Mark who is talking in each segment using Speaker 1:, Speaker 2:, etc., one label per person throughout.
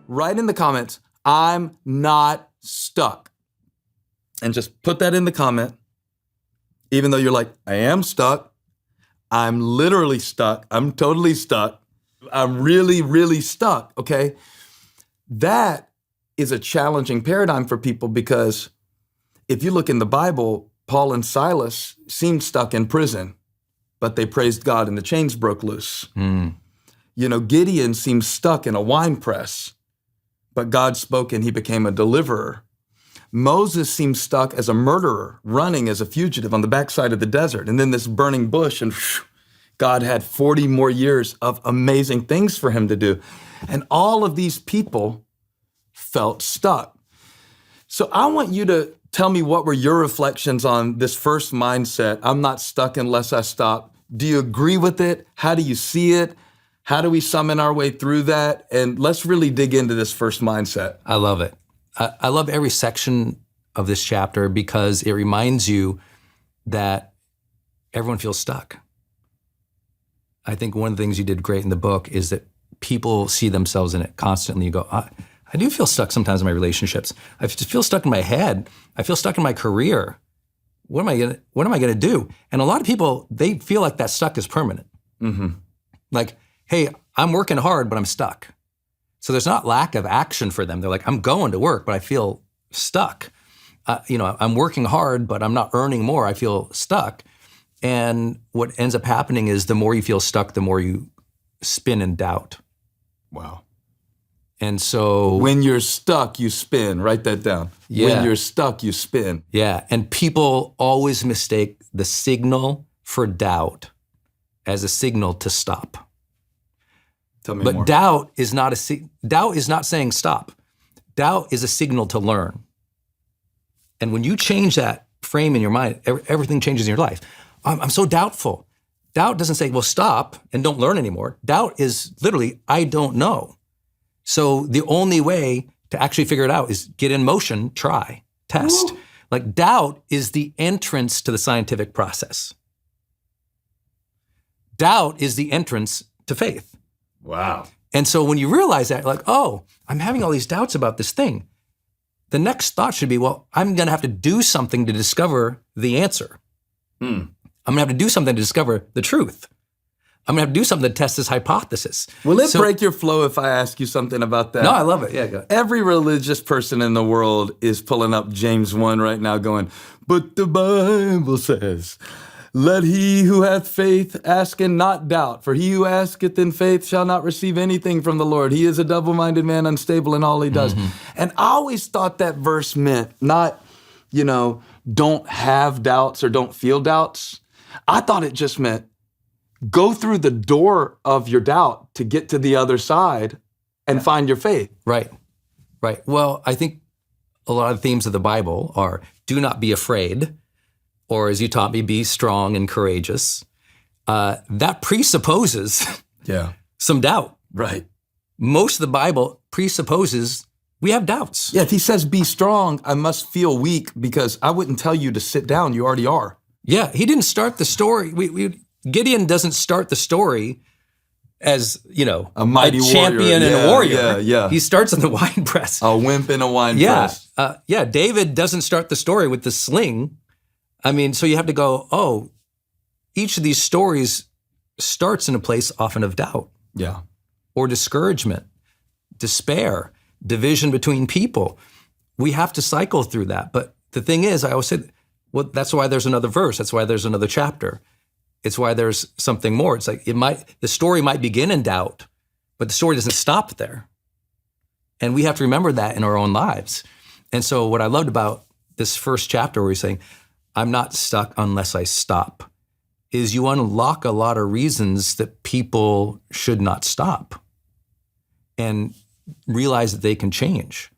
Speaker 1: write in the comments, I'm not stuck. And just put that in the comment, even though you're like, I am stuck. I'm literally stuck. I'm totally stuck. I'm really, really stuck, okay? That is a challenging paradigm for people because if you look in the Bible, Paul and Silas seemed stuck in prison, but they praised God and the chains broke loose. You know, Gideon seemed stuck in a wine press, but God spoke and he became a deliverer. Moses seemed stuck as a murderer, running as a fugitive on the backside of the desert, and then this burning bush, and God had 40 more years of amazing things for him to do. And all of these people felt stuck. So I want you to tell me what were your reflections on this first mindset, I'm not stuck unless I stop. Do you agree with it? How do you see it? How do we summon our way through that? And let's really dig into this first mindset.
Speaker 2: I love it. I love every section of this chapter because it reminds you that everyone feels stuck. I think one of the things you did great in the book is that people see themselves in it constantly. You go, I do feel stuck sometimes in my relationships. I feel stuck in my head. I feel stuck in my career. What am I gonna do? And a lot of people, they feel like that stuck is permanent. Like, hey, I'm working hard, but I'm stuck. So there's not lack of action for them. They're like, I'm going to work, but I feel stuck. I'm working hard, but I'm not earning more. I feel stuck. And what ends up happening is the more you feel stuck, the more you spin in doubt.
Speaker 1: Wow.
Speaker 2: And so
Speaker 1: when you're stuck, you spin. Write that down.
Speaker 2: Yeah.
Speaker 1: When you're stuck, you spin.
Speaker 2: Yeah. And people always mistake the signal for doubt as a signal to stop.
Speaker 1: Tell me
Speaker 2: but
Speaker 1: more.
Speaker 2: doubt is not saying stop. Doubt is a signal to learn. And when you change that frame in your mind, everything changes in your life. I'm so doubtful. Doubt doesn't say, well, stop and don't learn anymore. Doubt is literally, I don't know. So the only way to actually figure it out is get in motion, try, test. Ooh. Like doubt is the entrance to the scientific process. Doubt is the entrance to faith.
Speaker 1: Wow.
Speaker 2: And so when you realize that, like, oh, I'm having all these doubts about this thing, the next thought should be, well, I'm going to have to do something to discover the answer. I'm going to have to do something to discover the truth. I'm going to have to do something to test this hypothesis.
Speaker 1: Will it break your flow if I ask you something about that?
Speaker 2: No, I love it. Yeah, go ahead.
Speaker 1: Every religious person in the world is pulling up James 1 right now going, but the Bible says, let he who hath faith ask and not doubt, for he who asketh in faith shall not receive anything from the Lord. He is a double-minded man, unstable in all he does. And I always thought that verse meant not, don't have doubts or don't feel doubts. I thought it just meant go through the door of your doubt to get to the other side and find your faith.
Speaker 2: Right. Well, I think a lot of the themes of the Bible are do not be afraid, or as you taught me, be strong and courageous. That presupposes some doubt.
Speaker 1: Right.
Speaker 2: Most of the Bible presupposes we have doubts.
Speaker 1: Yeah, if he says be strong, I must feel weak because I wouldn't tell you to sit down. You already are.
Speaker 2: Yeah, he didn't start the story. Gideon doesn't start the story as,
Speaker 1: a mighty
Speaker 2: champion
Speaker 1: warrior.
Speaker 2: and a warrior.
Speaker 1: Yeah.
Speaker 2: He starts in the wine press.
Speaker 1: A wimp in a wine press.
Speaker 2: David doesn't start the story with the sling. I mean, so you have to go, oh, each of these stories starts in a place often of doubt.
Speaker 1: Yeah.
Speaker 2: Or discouragement, despair, division between people. We have to cycle through that. But the thing is, I always say, well, that's why there's another verse. That's why there's another chapter. It's why there's something more. It's like the story might begin in doubt, but the story doesn't stop there. And we have to remember that in our own lives. And so what I loved about this first chapter where he's saying, I'm not stuck unless I stop, is you unlock a lot of reasons that people should not stop and realize that they can change.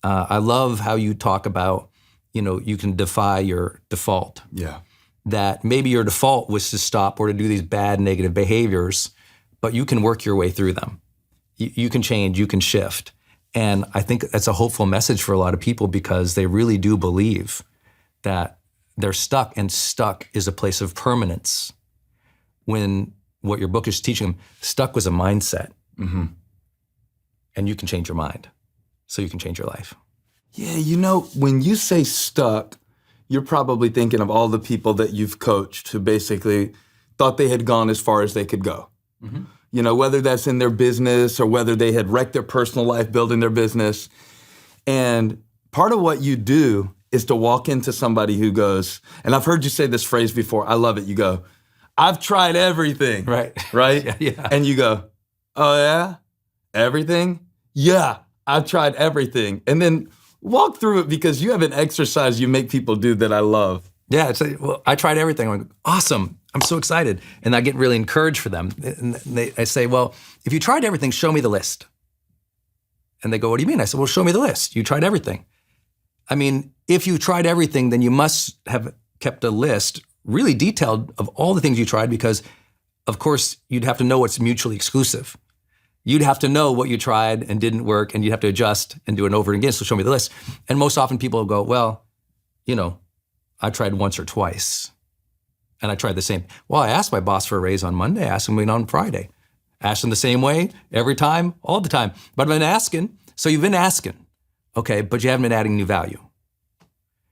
Speaker 2: I love how you talk about, you can defy your default.
Speaker 1: Yeah.
Speaker 2: That maybe your default was to stop or to do these bad negative behaviors, but you can work your way through them. You can change, you can shift. And I think that's a hopeful message for a lot of people because they really do believe that they're stuck, and stuck is a place of permanence. When what your book is teaching them, stuck was a mindset. And you can change your mind. so you can change your life.
Speaker 1: Yeah, you know, when you say stuck, you're probably thinking of all the people that you've coached who basically thought they had gone as far as they could go. Mm-hmm. You know, whether that's in their business or whether they had wrecked their personal life building their business. And part of what you do is to walk into somebody who goes, and I've heard you say this phrase before, I love it. You go, I've tried everything.
Speaker 2: Right.
Speaker 1: Right?
Speaker 2: Yeah.
Speaker 1: And you go, oh yeah? Everything? Yeah, I've tried everything. And then walk through it, because you have an exercise you make people do that I love.
Speaker 2: Yeah, it's like, well, I tried everything. I'm like, awesome. I'm so excited. And I get really encouraged for them. And I say, well, if you tried everything, show me the list. And they go, what do you mean? I said, well, show me the list. You tried everything. I mean, if you tried everything, then you must have kept a list really detailed of all the things you tried, because, of course, you'd have to know what's mutually exclusive. You'd have to know what you tried and didn't work, and you'd have to adjust and do it over again, so show me the list. And most often people will go, well, you know, I tried once or twice, and I tried the same. Well, I asked my boss for a raise on Monday, I asked him on Friday. Asked him the same way, every time, all the time. But I've been asking, so you've been asking, okay, but you haven't been adding new value.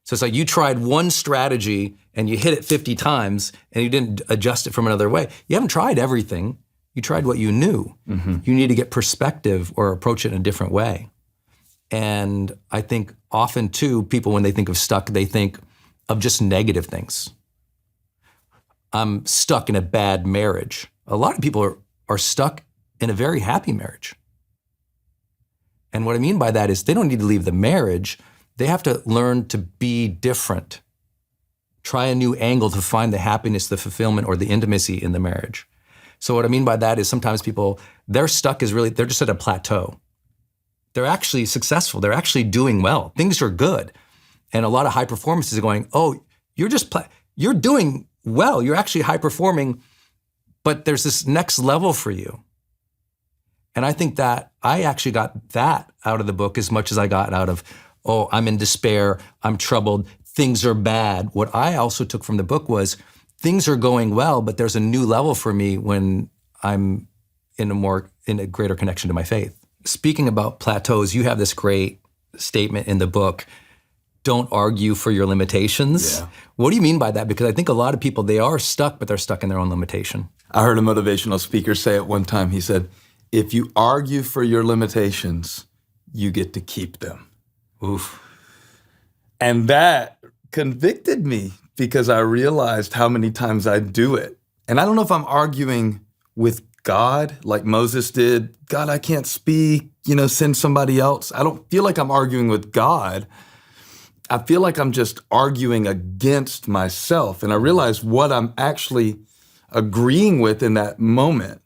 Speaker 2: So it's like you tried one strategy and you hit it 50 times and you didn't adjust it from another way. You haven't tried everything. You tried what you knew. Mm-hmm. You need to get perspective or approach it in a different way. And I think often too, people, when they think of stuck, they think of just negative things. I'm stuck in a bad marriage. A lot of people are stuck in a very happy marriage. And what I mean by that is they don't need to leave the marriage. They have to learn to be different. Try a new angle to find the happiness, the fulfillment, or the intimacy in the marriage. So what I mean by that is sometimes people, they're stuck is really, they're just at a plateau. They're actually successful. They're actually doing well. Things are good. And a lot of high performers are going, oh, you're doing well. You're actually high performing, but there's this next level for you. And I think that I actually got that out of the book as much as I got out of, oh, I'm in despair, I'm troubled, things are bad. What I also took from the book was things are going well, but there's a new level for me when I'm in a greater connection to my faith. Speaking about plateaus, you have this great statement in the book, don't argue for your limitations. Yeah. What do you mean by that? Because I think a lot of people, they are stuck, but they're stuck in their own limitation.
Speaker 1: I heard a motivational speaker say it one time. He said, if you argue for your limitations, you get to keep them.
Speaker 2: Oof.
Speaker 1: And that convicted me because I realized how many times I do it. And I don't know if I'm arguing with God like Moses did. God, I can't speak, send somebody else. I don't feel like I'm arguing with God. I feel like I'm just arguing against myself. And I realize what I'm actually agreeing with in that moment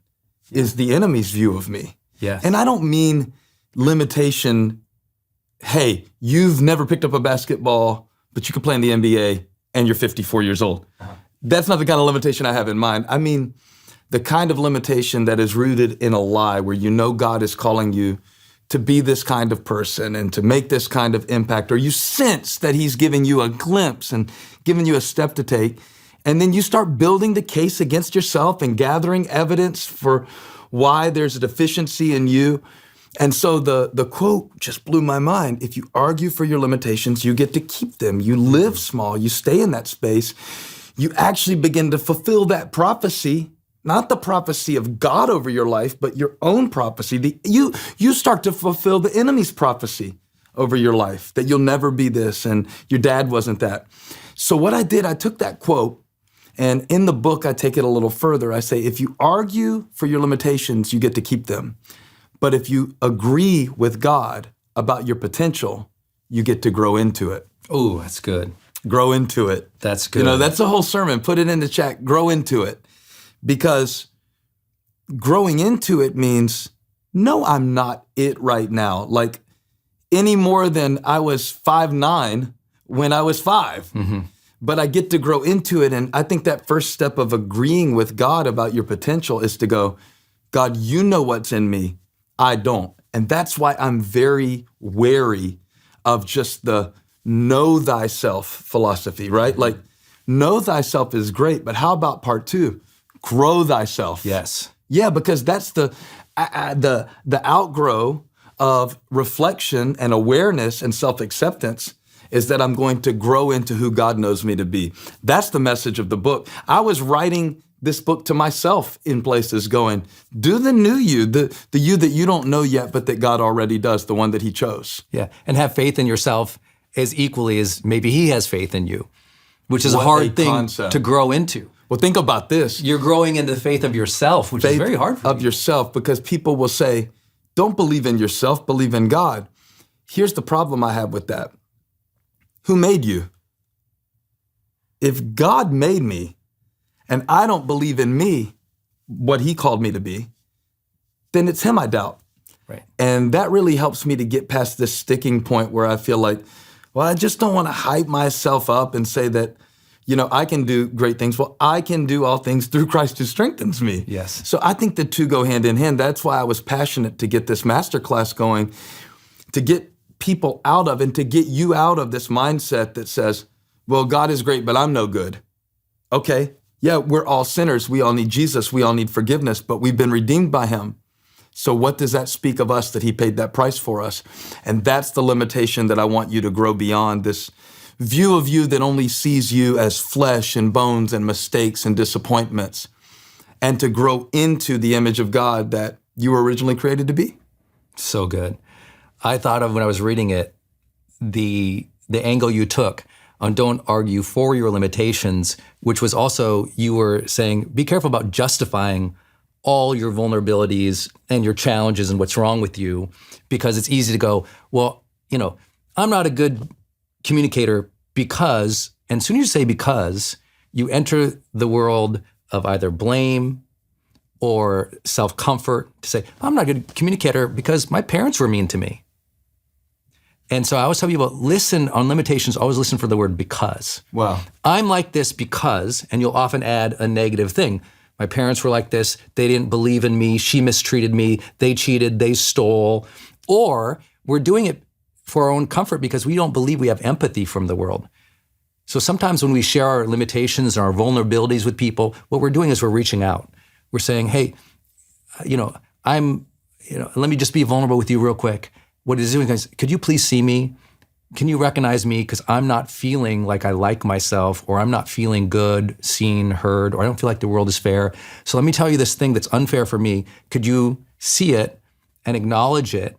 Speaker 1: is the enemy's view of me.
Speaker 2: Yes.
Speaker 1: And I don't mean limitation, hey, you've never picked up a basketball, but you can play in the NBA and you're 54 years old. Uh-huh. That's not the kind of limitation I have in mind. I mean the kind of limitation that is rooted in a lie where God is calling you to be this kind of person and to make this kind of impact, or you sense that he's giving you a glimpse and giving you a step to take. And then you start building the case against yourself and gathering evidence for why there's a deficiency in you. And so the quote just blew my mind. If you argue for your limitations, you get to keep them. You live small, you stay in that space. You actually begin to fulfill that prophecy, not the prophecy of God over your life, but your own prophecy. You start to fulfill the enemy's prophecy over your life, that you'll never be this and your dad wasn't that. So what I did, I took that quote, and in the book, I take it a little further. I say, if you argue for your limitations, you get to keep them. But if you agree with God about your potential, you get to grow into it.
Speaker 2: Oh, that's good.
Speaker 1: Grow into it.
Speaker 2: That's good.
Speaker 1: That's a whole sermon. Put it in the chat. Grow into it. Because growing into it means, no, I'm not it right now. Like any more than I was 5'9" when I was 5. Mm-hmm. But I get to grow into it. And I think that first step of agreeing with God about your potential is to go, God, you know what's in me. I don't. And that's why I'm very wary of just the know thyself philosophy, right? Like know thyself is great, but how about part 2? Grow thyself.
Speaker 2: Yes.
Speaker 1: Yeah, because that's the outgrow of reflection and awareness and self-acceptance is that I'm going to grow into who God knows me to be. That's the message of the book. I was writing this book to myself in places going, do the new you, the you that you don't know yet, but that God already does, the one that he chose.
Speaker 2: Yeah, and have faith in yourself as equally as maybe he has faith in you, which is a hard thing to grow into.
Speaker 1: Well, think about this.
Speaker 2: You're growing into the faith of yourself, which is very hard for you.
Speaker 1: Of yourself, because people will say, don't believe in yourself, believe in God. Here's the problem I have with that. Who made you? If God made me and I don't believe in me, what he called me to be, then it's him I doubt.
Speaker 2: Right.
Speaker 1: And that really helps me to get past this sticking point where I feel like, well, I just don't want to hype myself up and say that, I can do great things. Well, I can do all things through Christ who strengthens me.
Speaker 2: Yes.
Speaker 1: So I think the two go hand in hand. That's why I was passionate to get this masterclass going, to get people out of and to get you out of this mindset that says, well, God is great, but I'm no good. Okay, yeah, we're all sinners. We all need Jesus. We all need forgiveness, but we've been redeemed by him. So what does that speak of us that he paid that price for us? And that's the limitation that I want you to grow beyond, this view of you that only sees you as flesh and bones and mistakes and disappointments, and to grow into the image of God that you were originally created to be.
Speaker 2: So good. I thought of when I was reading it, the angle you took on don't argue for your limitations, which was also, you were saying, be careful about justifying all your vulnerabilities and your challenges and what's wrong with you, because it's easy to go, well, I'm not a good communicator because, and as soon as you say because, you enter the world of either blame or self-comfort to say, I'm not a good communicator because my parents were mean to me. And so I always tell people, listen on limitations, always listen for the word because.
Speaker 1: Wow.
Speaker 2: I'm like this because, and you'll often add a negative thing. My parents were like this, they didn't believe in me, she mistreated me, they cheated, they stole. Or we're doing it for our own comfort because we don't believe we have empathy from the world. So sometimes when we share our limitations and our vulnerabilities with people, what we're doing is we're reaching out. We're saying, hey, let me just be vulnerable with you real quick. What it is doing is, could you please see me? Can you recognize me? Because I'm not feeling like I like myself, or I'm not feeling good, seen, heard, or I don't feel like the world is fair. So let me tell you this thing that's unfair for me. Could you see it and acknowledge it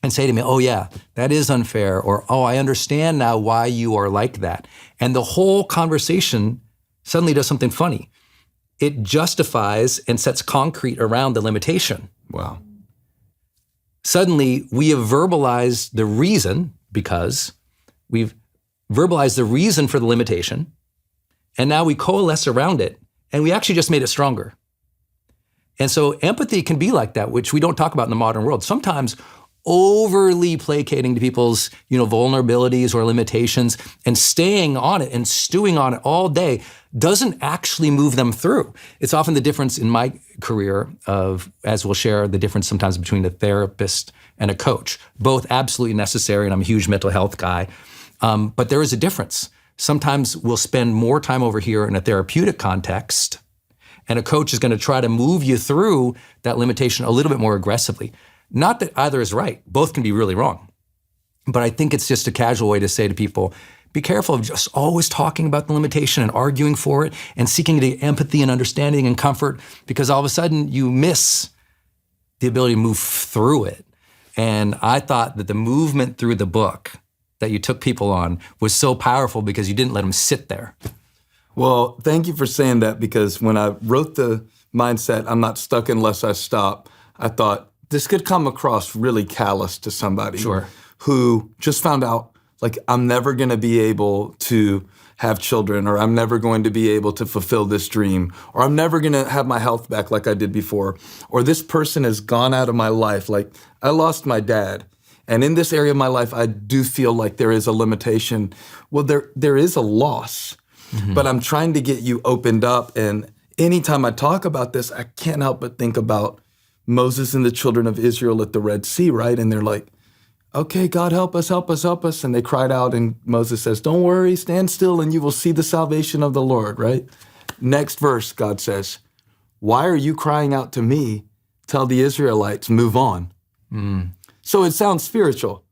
Speaker 2: and say to me, oh yeah, that is unfair, or oh, I understand now why you are like that. And the whole conversation suddenly does something funny. It justifies and sets concrete around the limitation.
Speaker 1: Wow.
Speaker 2: Suddenly, we have verbalized the reason, because we've verbalized the reason for the limitation, and now we coalesce around it, and we actually just made it stronger. And so empathy can be like that, which we don't talk about in the modern world. Sometimes overly placating to people's, vulnerabilities or limitations and staying on it and stewing on it all day doesn't actually move them through. It's often the difference in my career of, as we'll share, the difference sometimes between a therapist and a coach. Both absolutely necessary, and I'm a huge mental health guy. But there is a difference. Sometimes we'll spend more time over here in a therapeutic context, and a coach is going to try to move you through that limitation a little bit more aggressively. Not that either is right. Both can be really wrong. But I think it's just a casual way to say to people, be careful of just always talking about the limitation and arguing for it and seeking to get empathy and understanding and comfort, because all of a sudden you miss the ability to move through it. And I thought that the movement through the book that you took people on was so powerful because you didn't let them sit there.
Speaker 1: Well, thank you for saying that, because when I wrote the mindset, I'm not stuck unless I stop, I thought this could come across really callous to somebody who just found out, like, I'm never going to be able to have children, or I'm never going to be able to fulfill this dream, or I'm never going to have my health back like I did before, or this person has gone out of my life. Like, I lost my dad, and in this area of my life, I do feel like there is a limitation. Well, there is a loss, but I'm trying to get you opened up. And anytime I talk about this, I can't help but think about Moses and the children of Israel at the Red Sea, right? And they're like, okay, God, help us, help us, help us. And they cried out, and Moses says, don't worry, stand still, and you will see the salvation of the Lord, right? Next verse, God says, why are you crying out to me? Tell the Israelites, move on. So it sounds spiritual.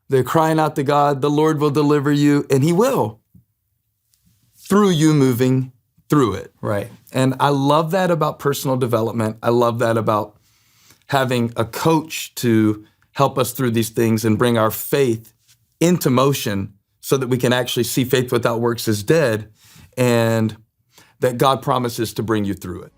Speaker 1: They're crying out to God, the Lord will deliver you, and he will, through you moving through it.
Speaker 2: Right.
Speaker 1: And I love that about personal development. I love that about having a coach to help us through these things and bring our faith into motion so that we can actually see faith without works as dead, and that God promises to bring you through it.